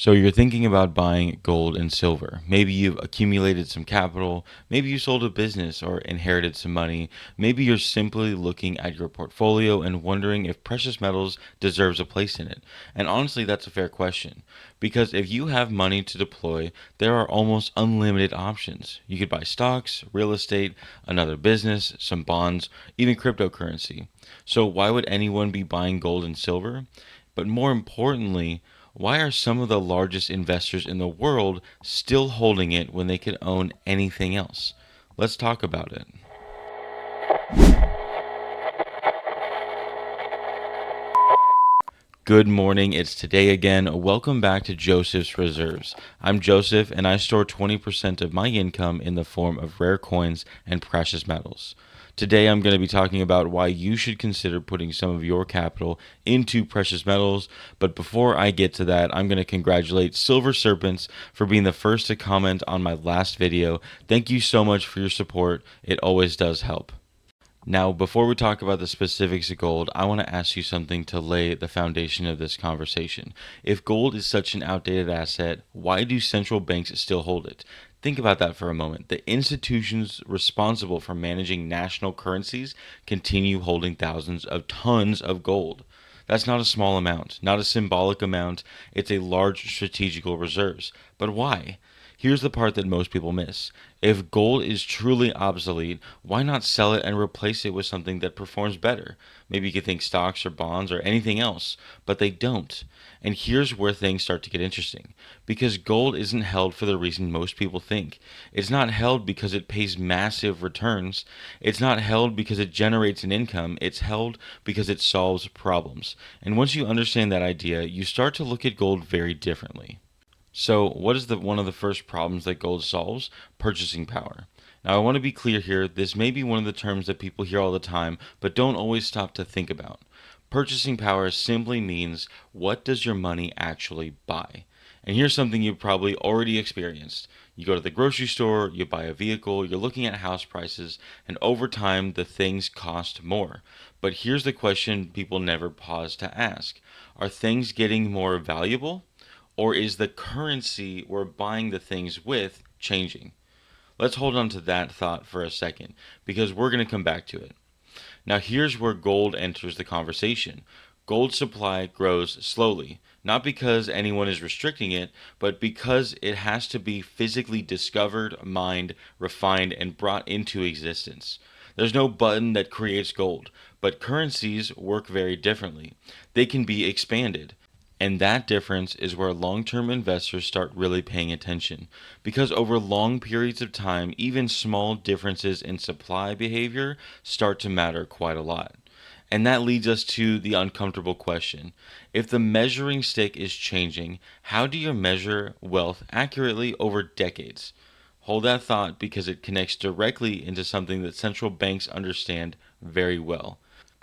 So you're thinking about buying gold and silver. Maybe you've accumulated some capital, maybe you sold a business or inherited some money. Maybe you're simply looking at your portfolio and wondering if precious metals deserves a place in it. And honestly, that's a fair question. Because if you have money to deploy, there are almost unlimited options. You could buy stocks, real estate, another business, some bonds, even cryptocurrency. So why would anyone be buying gold and silver? But more importantly, why are some of the largest investors in the world still holding it when they could own anything else? Let's talk about it. Good morning, it's today again. Welcome back to Joseph's Reserves. I'm Joseph and I store 20% of my income in the form of rare coins and precious metals. Today I'm going to be talking about why you should consider putting some of your capital into precious metals. But before I get to that, I'm going to congratulate Silver Serpents for being the first to comment on my last video. Thank you so much for your support. It always does help. Now, before we talk about the specifics of gold, I want to ask you something to lay the foundation of this conversation. If gold is such an outdated asset, why do central banks still hold it? Think about that for a moment. The institutions responsible for managing national currencies continue holding thousands of tons of gold. That's not a small amount, not a symbolic amount. It's a large strategical reserves. But why? Here's the part that most people miss. If gold is truly obsolete, why not sell it and replace it with something that performs better? Maybe you could think stocks or bonds or anything else, but they don't. And here's where things start to get interesting. Because gold isn't held for the reason most people think. It's not held because it pays massive returns. It's not held because it generates an income. It's held because it solves problems. And once you understand that idea, you start to look at gold very differently. So, what is one of the first problems that gold solves? Purchasing power. Now, I want to be clear here. This may be one of the terms that people hear all the time, but don't always stop to think about. Purchasing power simply means what does your money actually buy? And here's something you've probably already experienced. You go to the grocery store, you buy a vehicle, you're looking at house prices, and over time the things cost more. But here's the question people never pause to ask. Are things getting more valuable? Or is the currency we're buying the things with changing? Let's hold on to that thought for a second because we're going to come back to it. Now, here's where gold enters the conversation. Gold supply grows slowly, not because anyone is restricting it, but because it has to be physically discovered, mined, refined, and brought into existence. There's no button that creates gold, but currencies work very differently. They can be expanded. And that difference is where long term investors start really paying attention. Because over long periods of time, even small differences in supply behavior start to matter quite a lot. And that leads us to the uncomfortable question. If the measuring stick is changing, how do you measure wealth accurately over decades? Hold that thought because it connects directly into something that central banks understand very well.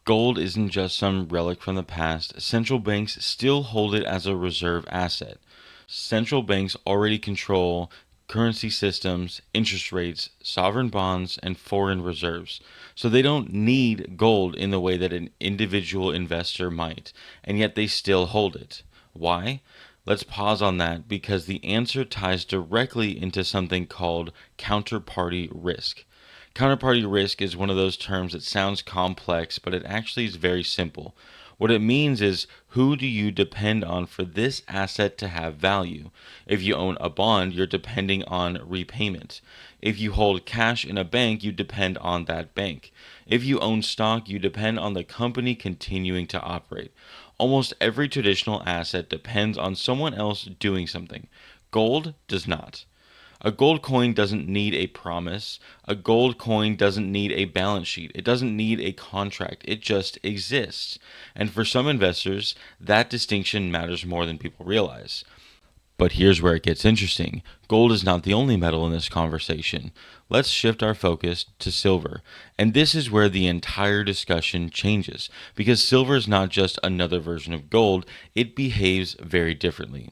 Gold isn't just some relic from the past. Central banks still hold it as a reserve asset. Central banks already control currency systems, interest rates, sovereign bonds, and foreign reserves. So they don't need gold in the way that an individual investor might, and yet they still hold it. Why? Let's pause on that because the answer ties directly into something called counterparty risk. Counterparty risk is one of those terms that sounds complex, but it actually is very simple. What it means is who do you depend on for this asset to have value? If you own a bond, you're depending on repayment. If you hold cash in a bank, you depend on that bank. If you own stock, you depend on the company continuing to operate. Almost every traditional asset depends on someone else doing something. Gold does not. A gold coin doesn't need a promise. A gold coin doesn't need a balance sheet. It doesn't need a contract. It just exists. And for some investors, that distinction matters more than people realize. But here's where it gets interesting. Gold is not the only metal in this conversation. Let's shift our focus to silver. And this is where the entire discussion changes. Because silver is not just another version of gold, it behaves very differently.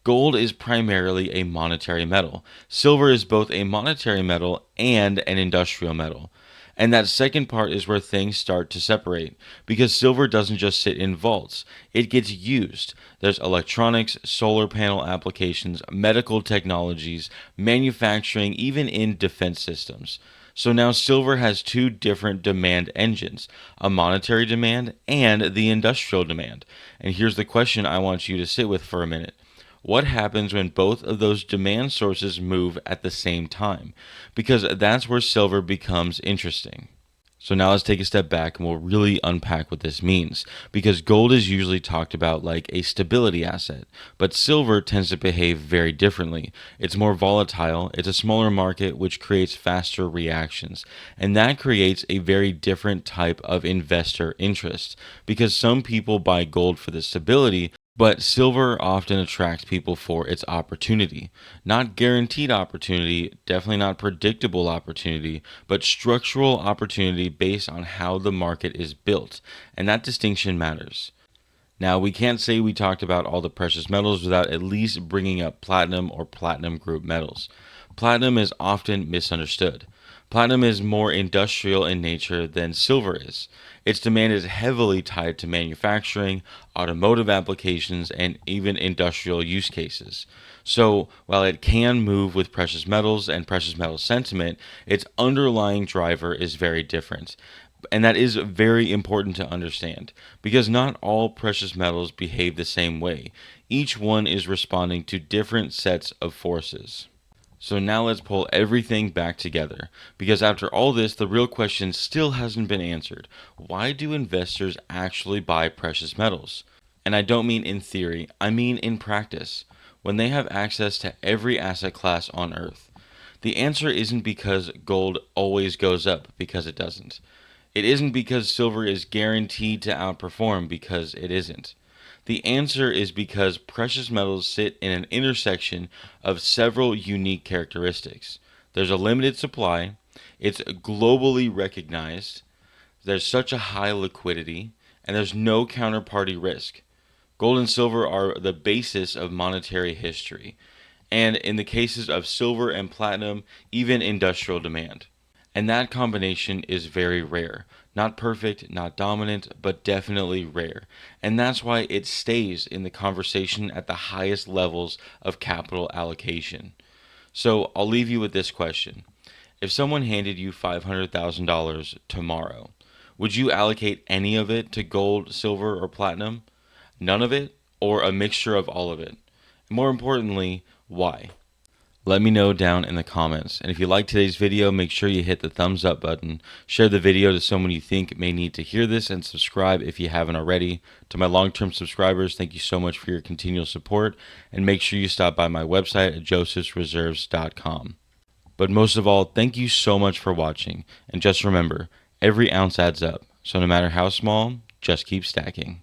Gold is primarily a monetary metal. Silver is both a monetary metal and an industrial metal. And that second part is where things start to separate because silver doesn't just sit in vaults, it gets used. There's electronics, solar panel applications, medical technologies, manufacturing, even in defense systems. So now silver has two different demand engines, a monetary demand and the industrial demand. And here's the question I want you to sit with for a minute. What happens when both of those demand sources move at the same time? Because that's where silver becomes interesting. So now let's take a step back and we'll really unpack what this means. Because gold is usually talked about like a stability asset, but silver tends to behave very differently. It's more volatile, it's a smaller market, which creates faster reactions. And that creates a very different type of investor interest. Because some people buy gold for the stability, but silver often attracts people for its opportunity. Not guaranteed opportunity, definitely not predictable opportunity, but structural opportunity based on how the market is built. And that distinction matters. Now, we can't say we talked about all the precious metals without at least bringing up platinum or platinum group metals. Platinum is often misunderstood. Platinum is more industrial in nature than silver is. Its demand is heavily tied to manufacturing, automotive applications, and even industrial use cases. So, while it can move with precious metals and precious metal sentiment, its underlying driver is very different. And that is very important to understand because not all precious metals behave the same way. Each one is responding to different sets of forces. So now let's pull everything back together because after all this, the real question still hasn't been answered. Why do investors actually buy precious metals? And I don't mean in theory, I mean in practice, when they have access to every asset class on earth. The answer isn't because gold always goes up, because it doesn't. It isn't because silver is guaranteed to outperform, because it isn't. The answer is because precious metals sit in an intersection of several unique characteristics. There's a limited supply, it's globally recognized, there's such a high liquidity, and there's no counterparty risk. Gold and silver are the basis of monetary history, and in the cases of silver and platinum, even industrial demand. And that combination is very rare. Not perfect, not dominant, but definitely rare. And that's why it stays in the conversation at the highest levels of capital allocation. So I'll leave you with this question. If someone handed you $500,000 tomorrow, would you allocate any of it to gold, silver, or platinum? None of it? Or a mixture of all of it? More importantly, why? Let me know down in the comments. And if you like today's video, make sure you hit the thumbs up button, share the video to someone you think may need to hear this, and subscribe if you haven't already. To my long-term subscribers, thank you so much for your continual support, and make sure you stop by my website at josephsreserves.com. But most of all, thank you so much for watching, and just remember, every ounce adds up, so no matter how small, just keep stacking.